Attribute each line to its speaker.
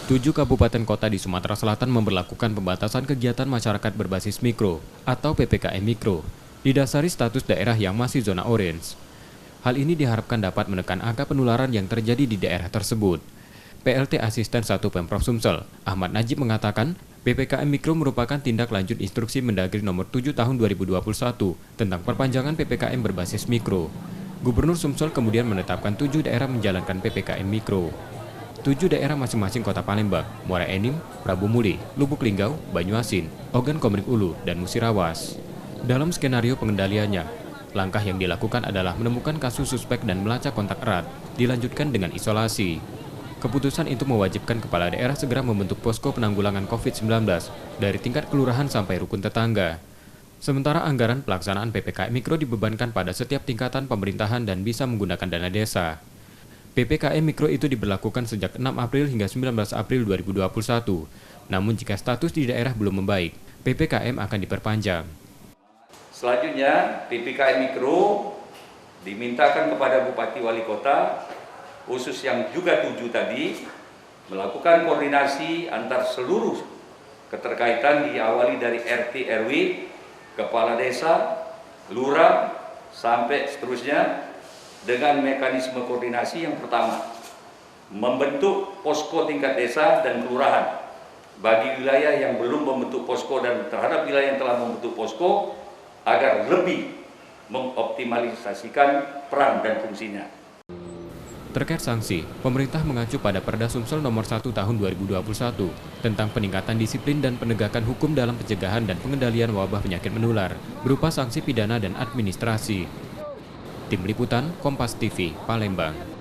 Speaker 1: 7 kabupaten kota di Sumatera Selatan memberlakukan pembatasan kegiatan masyarakat berbasis mikro atau PPKM Mikro, didasari status daerah yang masih zona orange. Hal ini diharapkan dapat menekan angka penularan yang terjadi di daerah tersebut. PLT Asisten 1 Pemprov Sumsel, Ahmad Najib mengatakan, PPKM Mikro merupakan tindak lanjut instruksi Mendagri nomor 7 tahun 2021 tentang perpanjangan PPKM berbasis mikro. Gubernur Sumsel kemudian menetapkan 7 daerah menjalankan PPKM Mikro. 7 daerah masing-masing Kota Palembang, Muara Enim, Prabu Muli, Lubuk Linggau, Banyuasin, Ogan Komering Ulu, dan Musirawas. Dalam skenario pengendaliannya, langkah yang dilakukan adalah menemukan kasus suspek dan melacak kontak erat, dilanjutkan dengan isolasi. Keputusan itu mewajibkan kepala daerah segera membentuk posko penanggulangan COVID-19 dari tingkat kelurahan sampai rukun tetangga. Sementara anggaran pelaksanaan PPKM Mikro dibebankan pada setiap tingkatan pemerintahan dan bisa menggunakan dana desa. PPKM Mikro itu diberlakukan sejak 6 April hingga 19 April 2021. Namun jika status di daerah belum membaik, PPKM akan diperpanjang.
Speaker 2: Selanjutnya, PPKM Mikro dimintakan kepada Bupati Wali Kota, khusus yang juga 7 tadi, melakukan koordinasi antar seluruh keterkaitan diawali dari RT RW, Kepala Desa, Lurah, sampai seterusnya, dengan mekanisme koordinasi yang pertama, membentuk posko tingkat desa dan kelurahan bagi wilayah yang belum membentuk posko dan terhadap wilayah yang telah membentuk posko agar lebih mengoptimalisasikan peran dan fungsinya.
Speaker 1: Terkait sanksi, pemerintah mengacu pada Perda Sumsel nomor 1 tahun 2021 tentang peningkatan disiplin dan penegakan hukum dalam pencegahan dan pengendalian wabah penyakit menular berupa sanksi pidana dan administrasi. Tim Liputan Kompas TV, Palembang.